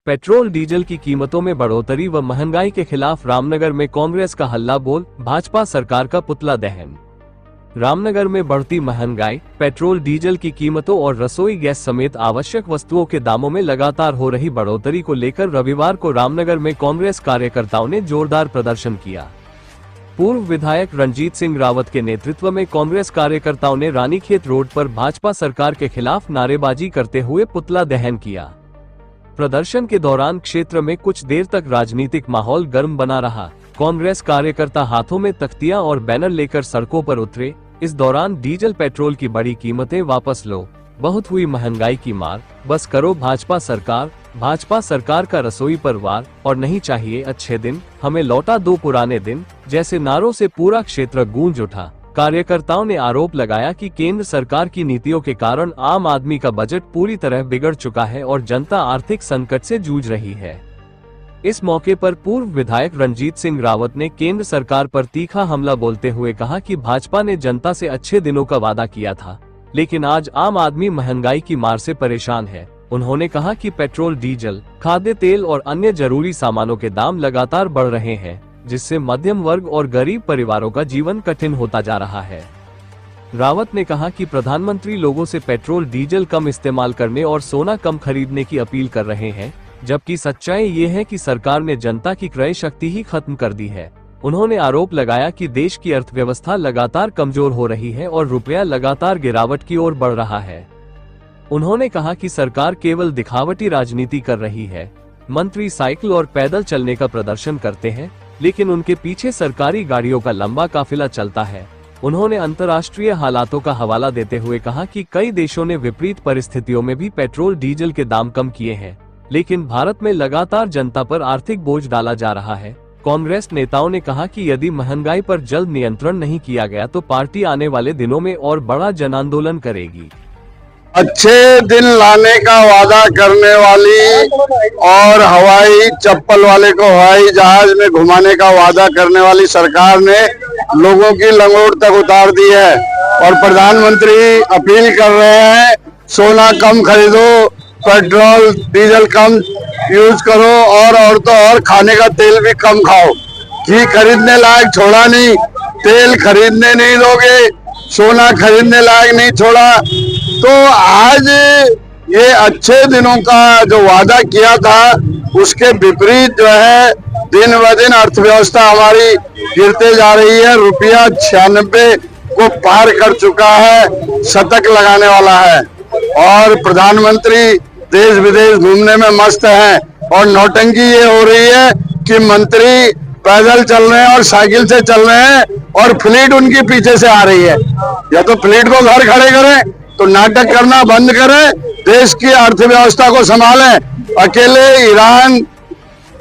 Petrol diesel की कीमतों में बढ़ोतरी व महंगाई के खिलाफ रामनगर में कांग्रेस का हल्ला बोल, भाजपा सरकार का पुतला दहन। रामनगर में बढ़ती महंगाई, पेट्रोल डीजल की कीमतों और रसोई गैस समेत आवश्यक वस्तुओं के दामों में लगातार हो रही बढ़ोतरी को लेकर रविवार को रामनगर में कांग्रेस कार्यकर्ताओं ने जोरदार प्रदर्शन किया। पूर्व विधायक रणजीत सिंह रावत के नेतृत्व में कांग्रेस कार्यकर्ताओं ने रानीखेत रोड पर भाजपा सरकार के खिलाफ नारेबाजी करते हुए पुतला दहन किया। प्रदर्शन के दौरान क्षेत्र में कुछ देर तक राजनीतिक माहौल गर्म बना रहा। कांग्रेस कार्यकर्ता हाथों में तख्तियां और बैनर लेकर सड़कों पर उतरे। इस दौरान डीजल पेट्रोल की बड़ी कीमतें वापस लो, बहुत हुई महंगाई की मार, बस करो भाजपा सरकार का रसोई पर वार, और नहीं चाहिए अच्छे दिन, हमें लौटा दो पुराने दिन जैसे नारों से पूरा क्षेत्र गूंज उठा। कार्यकर्ताओं ने आरोप लगाया कि केंद्र सरकार की नीतियों के कारण आम आदमी का बजट पूरी तरह बिगड़ चुका है और जनता आर्थिक संकट से जूझ रही है। इस मौके पर पूर्व विधायक रणजीत सिंह रावत ने केंद्र सरकार पर तीखा हमला बोलते हुए कहा कि भाजपा ने जनता से अच्छे दिनों का वादा किया था, लेकिन आज आम आदमी महंगाई की मार से परेशान है। उन्होंने कहा कि पेट्रोल, डीजल, खाद्य तेल और अन्य जरूरी सामानों के दाम लगातार बढ़ रहे हैं, जिससे मध्यम वर्ग और गरीब परिवारों का जीवन कठिन होता जा रहा है। रावत ने कहा कि प्रधानमंत्री लोगों से पेट्रोल डीजल कम इस्तेमाल करने और सोना कम खरीदने की अपील कर रहे हैं, जबकि सच्चाई ये है कि सरकार ने जनता की क्रय शक्ति ही खत्म कर दी है। उन्होंने आरोप लगाया कि देश की अर्थव्यवस्था लगातार कमजोर हो रही है और रुपया लगातार गिरावट की ओर बढ़ रहा है। उन्होंने कहा कि सरकार केवल दिखावटी राजनीति कर रही है। मंत्री साइकिल और पैदल चलने का प्रदर्शन करते हैं, लेकिन उनके पीछे सरकारी गाड़ियों का लंबा काफिला चलता है। उन्होंने अंतर्राष्ट्रीय हालातों का हवाला देते हुए कहा कि कई देशों ने विपरीत परिस्थितियों में भी पेट्रोल डीजल के दाम कम किए हैं, लेकिन भारत में लगातार जनता पर आर्थिक बोझ डाला जा रहा है। कांग्रेस नेताओं ने कहा कि यदि महंगाई पर जल्द नियंत्रण नहीं किया गया तो पार्टी आने वाले दिनों में और बड़ा जन आंदोलन करेगी। अच्छे दिन लाने का वादा करने वाली और हवाई चप्पल वाले को हवाई जहाज में घुमाने का वादा करने वाली सरकार ने लोगों की लंगोट तक उतार दी है। और प्रधानमंत्री अपील कर रहे हैं, सोना कम खरीदो, पेट्रोल डीजल कम यूज करो और तो और खाने का तेल भी कम खाओ। घी खरीदने लायक छोड़ा नहीं, तेल खरीदने नहीं दोगे, सोना खरीदने लायक नहीं छोड़ा। तो आज ये अच्छे दिनों का जो वादा किया था उसके विपरीत जो है दिन ब दिन अर्थव्यवस्था हमारी गिरते जा रही है। रुपया 96 को पार कर चुका है, शतक लगाने वाला है। और प्रधानमंत्री देश विदेश घूमने में मस्त हैं और नौटंकी ये हो रही है कि मंत्री पैदल चल रहे हैं और साइकिल से चल रहे हैं और फ्लीट उनकी पीछे से आ रही है। या तो फ्लीट को घर खड़े करें, तो नाटक करना बंद करें, देश की अर्थव्यवस्था को संभालें। अकेले ईरान,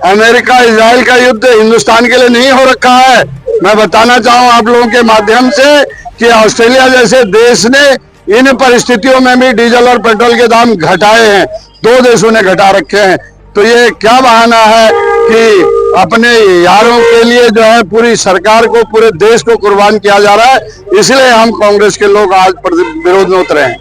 अमेरिका, इजराइल का युद्ध हिंदुस्तान के लिए नहीं हो रखा है। मैं बताना चाहूं आप लोगों के माध्यम से कि ऑस्ट्रेलिया जैसे देश ने इन परिस्थितियों में भी डीजल और पेट्रोल के दाम घटाए हैं। 2 देशों ने घटा रखे हैं। तो ये क्या बहाना है कि अपने यारों के लिए जो है पूरी सरकार को, पूरे देश को कुर्बान किया जा रहा है। इसलिए हम कांग्रेस के लोग आज विरोध में उतरे हैं।